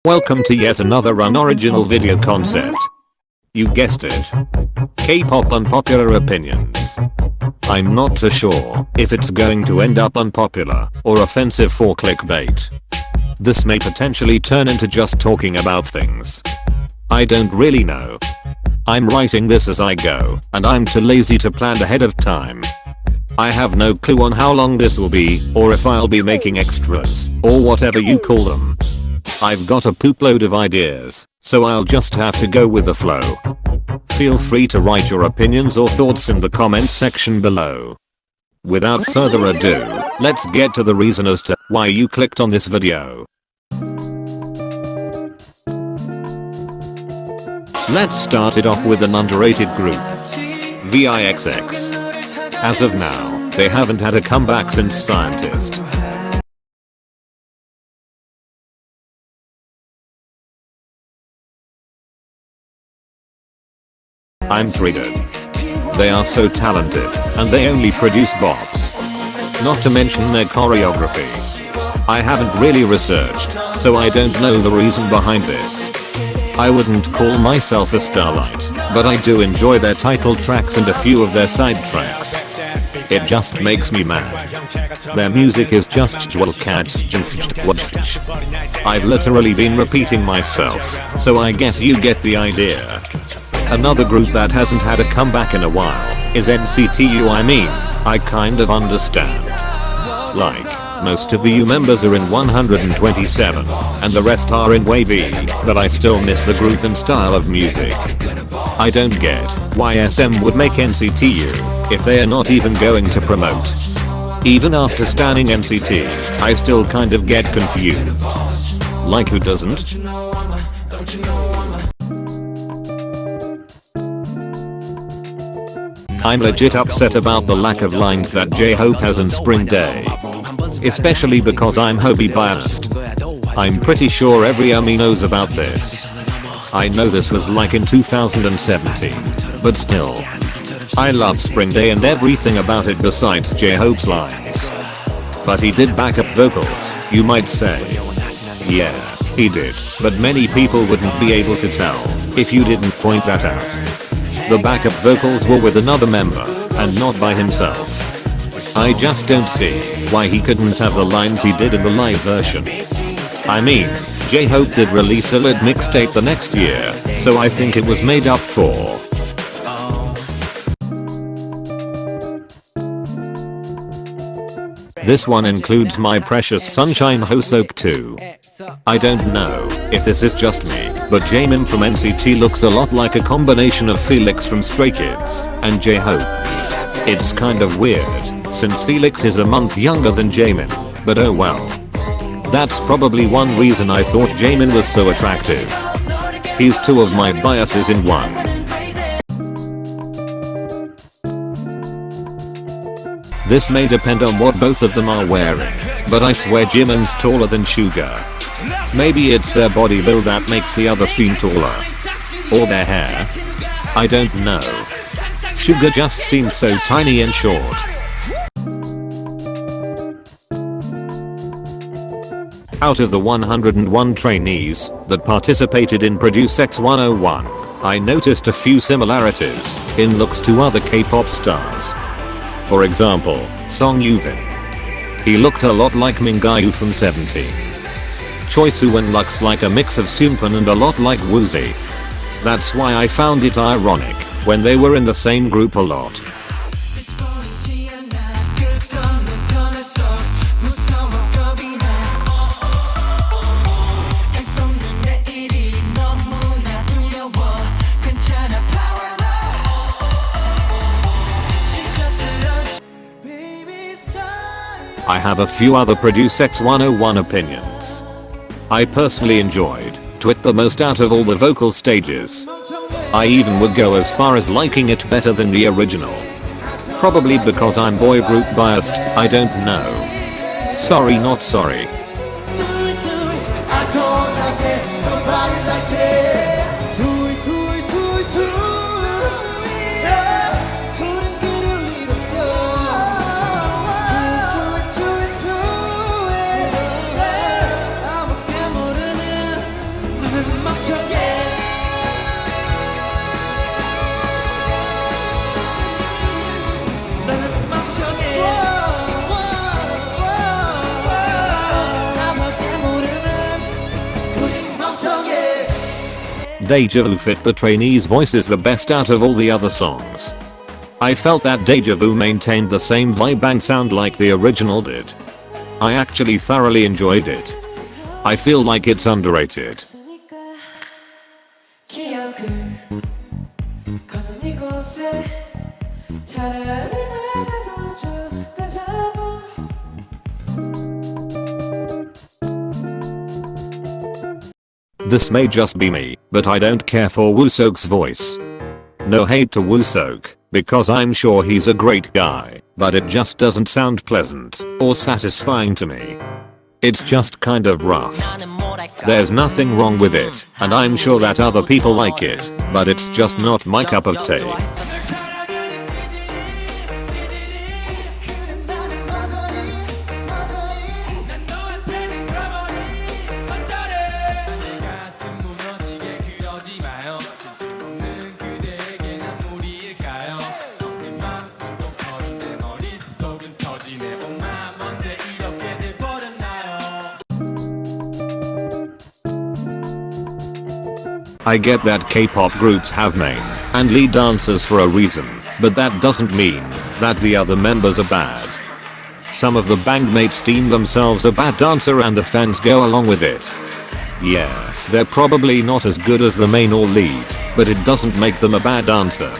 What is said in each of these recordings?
Welcome to yet another unoriginal video concept. You guessed it. K-pop unpopular opinions. I'm not so sure if it's going to end up unpopular or offensive for clickbait. This may potentially turn into just talking about things. I don't really know. I'm writing this as I go, and I'm too lazy to plan ahead of time. I have no clue on how long this will be, or if I'll be making extras, or whatever you call them. I've got a poop load of ideas, so I'll just have to go with the flow. Feel free to write your opinions or thoughts in the comments section below. Without further ado, let's get to the reason as to why you clicked on this video. Let's start it off with an underrated group, VIXX. As of now, they haven't had a comeback since Scientist. I'm triggered. They are so talented, and they only produce bops. Not to mention their choreography. I haven't really researched, so I don't know the reason behind this. I wouldn't call myself a starlight, but I do enjoy their title tracks and a few of their side tracks. It just makes me mad. Their music is just jewel cats. I've literally been repeating myself, so I guess you get the idea. Another group that hasn't had a comeback in a while is NCT U. I kind of understand. Like, most of the U members are in 127, and the rest are in wavy, but I still miss the group and style of music. I don't get why SM would make NCT U if they are not even going to promote. Even after standing NCT, I still kind of get confused. Like, who doesn't? I'm legit upset about the lack of lines that J-Hope has in Spring Day. Especially because I'm Hobie biased. I'm pretty sure every ARMY knows about this. I know this was like in 2017, but still. I love Spring Day and everything about it besides J-Hope's lines. But he did backup vocals, you might say. Yeah, he did, but many people wouldn't be able to tell if you didn't point that out. The backup vocals were with another member, and not by himself. I just don't see why he couldn't have the lines he did in the live version. I mean, J-Hope did release a lit mixtape the next year, so I think it was made up for. This one includes My Precious Sunshine Hoseok too. I don't know if this is just me, but Jaemin from NCT looks a lot like a combination of VIXX from Stray Kids and J-Hope. It's kind of weird, since VIXX is a month younger than Jaemin, but oh well. That's probably one reason I thought Jaemin was so attractive. He's two of my biases in one. This may depend on what both of them are wearing, but I swear Jimin's taller than Suga. Maybe it's their body build that makes the other seem taller. Or their hair. I don't know. Suga just seems so tiny and short. Out of the 101 trainees that participated in Produce X 101, I noticed a few similarities in looks to other K-pop stars. For example, Song Yuvin. He looked a lot like Mingyu from 17. Choi Suwon looks like a mix of Seungkwan and a lot like Woozi. That's why I found it ironic when they were in the same group a lot. I have a few other Produce X 101 opinions. I personally enjoyed Twit the most out of all the vocal stages. I even would go as far as liking it better than the original. Probably because I'm boy group biased, I don't know. Sorry not sorry. Deja Vu fit the trainee's voices the best out of all the other songs. I felt that Deja Vu maintained the same vibe and sound like the original did. I actually thoroughly enjoyed it. I feel like it's underrated. This may just be me, but I don't care for Wooseok's voice. No hate to Wooseok, because I'm sure he's a great guy, but it just doesn't sound pleasant or satisfying to me. It's just kind of rough. There's nothing wrong with it, and I'm sure that other people like it, but it's just not my cup of tea. I get that K-pop groups have main and lead dancers for a reason, but that doesn't mean that the other members are bad. Some of the bandmates deem themselves a bad dancer and the fans go along with it. Yeah, they're probably not as good as the main or lead, but it doesn't make them a bad dancer.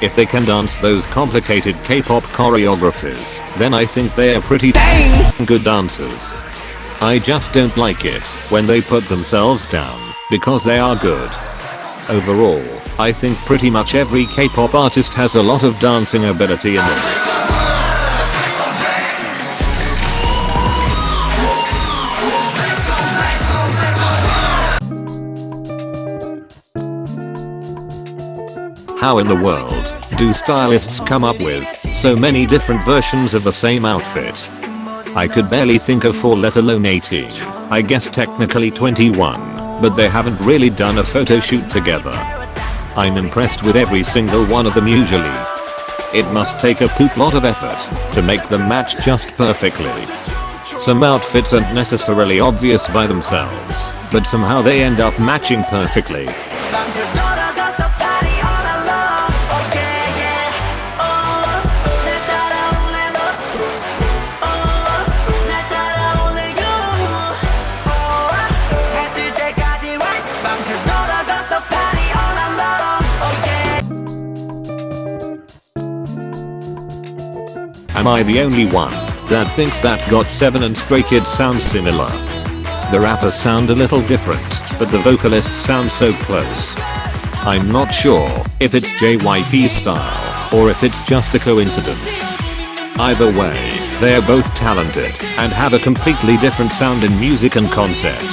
If they can dance those complicated K-pop choreographies, then I think they are pretty good dancers. I just don't like it when they put themselves down because they are good. Overall, I think pretty much every K-pop artist has a lot of dancing ability in them. How in the world do stylists come up with so many different versions of the same outfit? I could barely think of 4, let alone 18. I guess technically 21. But they haven't really done a photo shoot together. I'm impressed with every single one of them usually. It must take a poop lot of effort to make them match just perfectly. Some outfits aren't necessarily obvious by themselves, but somehow they end up matching perfectly. Am I the only one that thinks that GOT7 and Stray Kids sound similar? The rappers sound a little different, but the vocalists sound so close. I'm not sure if it's JYP's style or if it's just a coincidence. Either way, they are both talented and have a completely different sound in music and concept.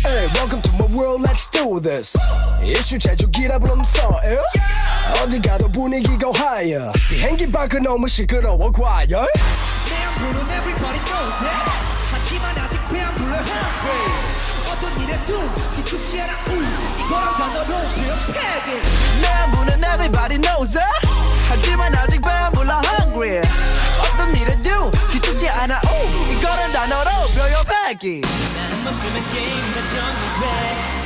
Hey, welcome to my world, let's do this. 이슈 제조기라 부르면서 어디 가도 분위기가 higher. 비행기 밖은 너무 시끄러워 과열. 내 안부는 everybody knows it. 하지만 아직 배 안 불러 hungry. 어떤 일에도 기죽지 않아 이거랑 단어로 표현해. 내 안부는 everybody knows it. 하지만 아직 배 안 불러 hungry. 어떤 일에도 기죽지 않아 이거는 단어로 표현하기. 한번 뜨면 게임 다 정리돼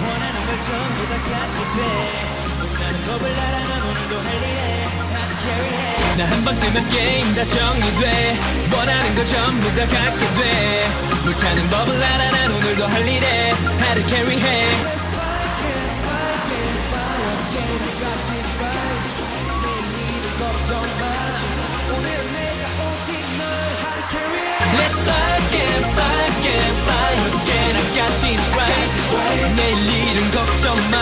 원하는 걸 전부 다 갖게 돼 못하는 법을 알아 난 오늘도 할 일에 하드 캐리해 나 한번 뜨면 게임 다 정리돼 원하는 걸 전부 다 갖게 돼 못하는 법을 알아 난 오늘도 할 일에 하드 캐리해 Let's fight again I got this right 내일 일은 걱정 마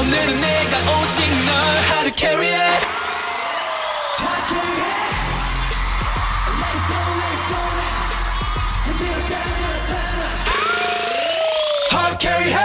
오늘은 내가 오직 널 How to carry it How to carry it Let it go, let it go now How to carry it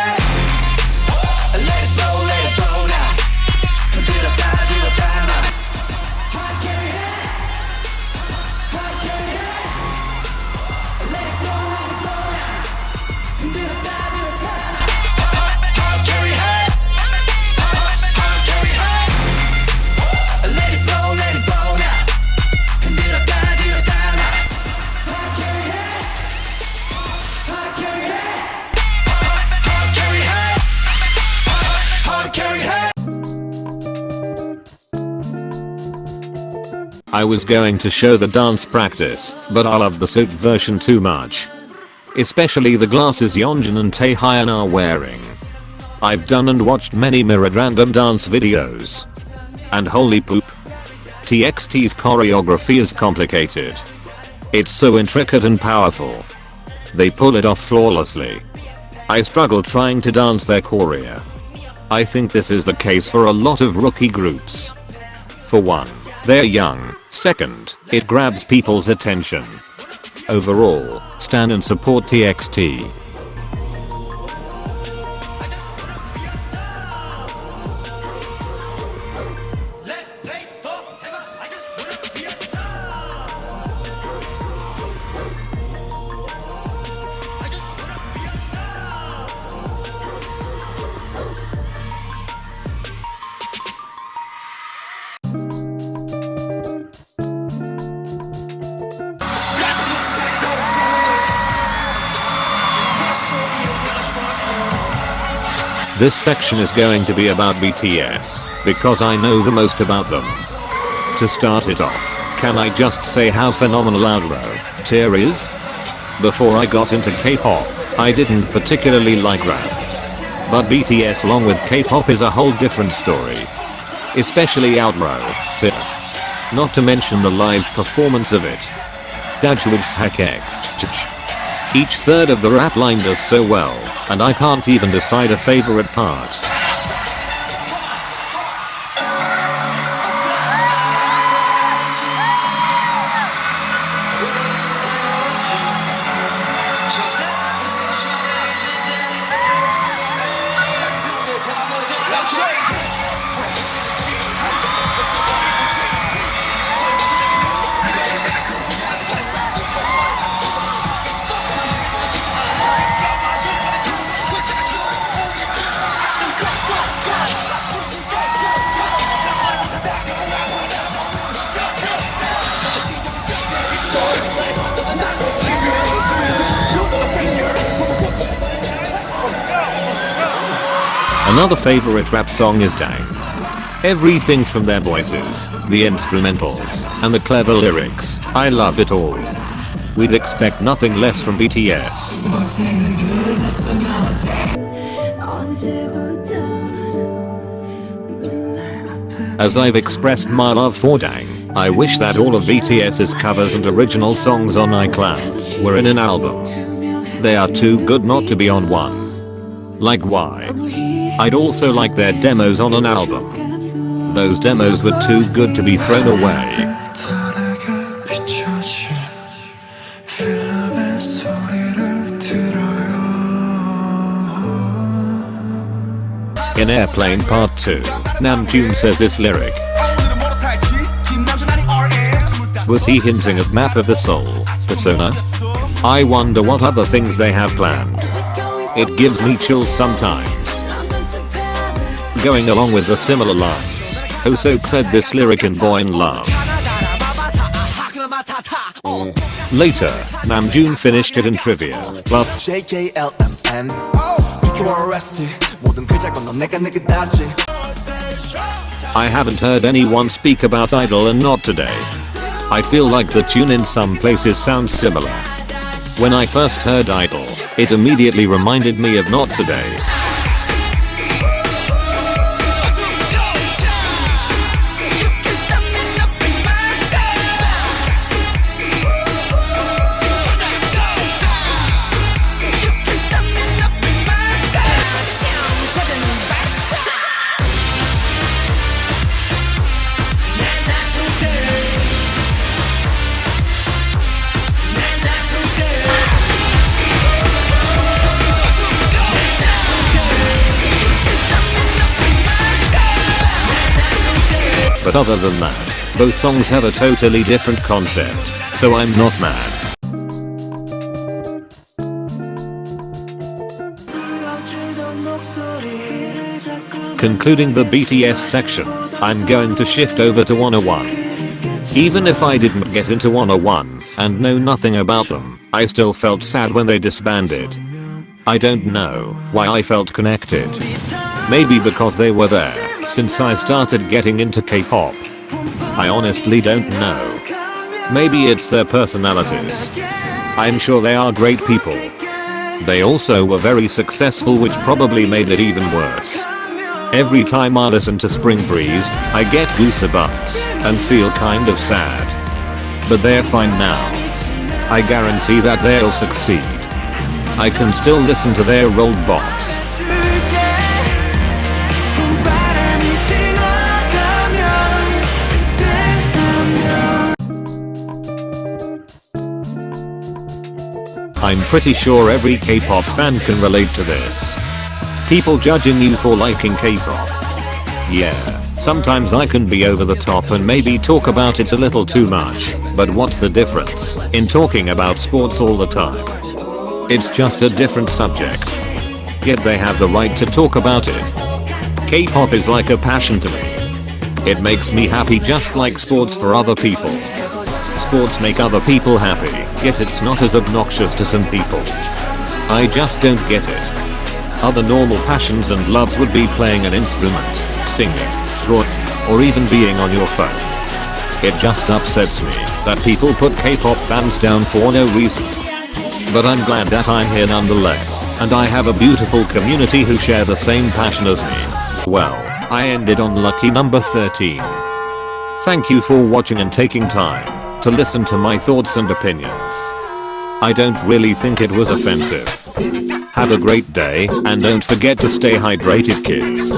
I was going to show the dance practice, but I loved the suit version too much. Especially the glasses Yeonjun and Taehyun are wearing. I've done and watched many mirrored random dance videos. And holy poop. TXT's choreography is complicated. It's so intricate and powerful. They pull it off flawlessly. I struggle trying to dance their choreo. I think this is the case for a lot of rookie groups. For one, they're young. Second, it grabs people's attention. Overall, stand and support TXT. This section is going to be about BTS, because I know the most about them. To start it off, can I just say how phenomenal outro Tear is? Before I got into K-pop, I didn't particularly like rap. But BTS along with K-pop is a whole different story. Especially outro Tear. Not to mention the live performance of it. Each third of the rap line does so well, and I can't even decide a favorite part. Another favorite rap song is Dang. Everything from their voices, the instrumentals, and the clever lyrics, I love it all. We'd expect nothing less from BTS. As I've expressed my love for Dang, I wish that all of BTS's covers and original songs on iCloud were in an album. They are too good not to be on one. Like why? I'd also like their demos on an album. Those demos were too good to be thrown away. In Airplane Part 2, Namjoon says this lyric. Was he hinting at Map of the Soul, Persona? I wonder what other things they have planned. It gives me chills sometimes. Going along with the similar lines, Hoseok said this lyric in Boy in Love. Later, Namjoon finished it in trivia. But I haven't heard anyone speak about Idol and Not Today. I feel like the tune in some places sounds similar. When I first heard Idol, it immediately reminded me of Not Today. But other than that, both songs have a totally different concept, so I'm not mad. Concluding the BTS section, I'm going to shift over to 101. Even if I didn't get into 101 and know nothing about them, I still felt sad when they disbanded. I don't know why I felt connected. Maybe because they were there since I started getting into K-pop. I honestly don't know. Maybe it's their personalities. I'm sure they are great people. They also were very successful, which probably made it even worse. Every time I listen to Spring Breeze, I get goosebumps and feel kind of sad. But they're fine now. I guarantee that they'll succeed. I can still listen to their old bops. I'm pretty sure every K-pop fan can relate to this. People judging you for liking K-pop. Yeah, sometimes I can be over the top and maybe talk about it a little too much, but what's the difference in talking about sports all the time? It's just a different subject. Yet they have the right to talk about it. K-pop is like a passion to me. It makes me happy just like sports for other people. Sports make other people happy, yet it's not as obnoxious to some people. I just don't get it. Other normal passions and loves would be playing an instrument, singing, drawing, or even being on your phone. It just upsets me that people put K-pop fans down for no reason. But I'm glad that I'm here nonetheless, and I have a beautiful community who share the same passion as me. Well, I ended on lucky number 13. Thank you for watching and taking time to listen to my thoughts and opinions. I don't really think it was offensive. Have a great day and don't forget to stay hydrated, kids.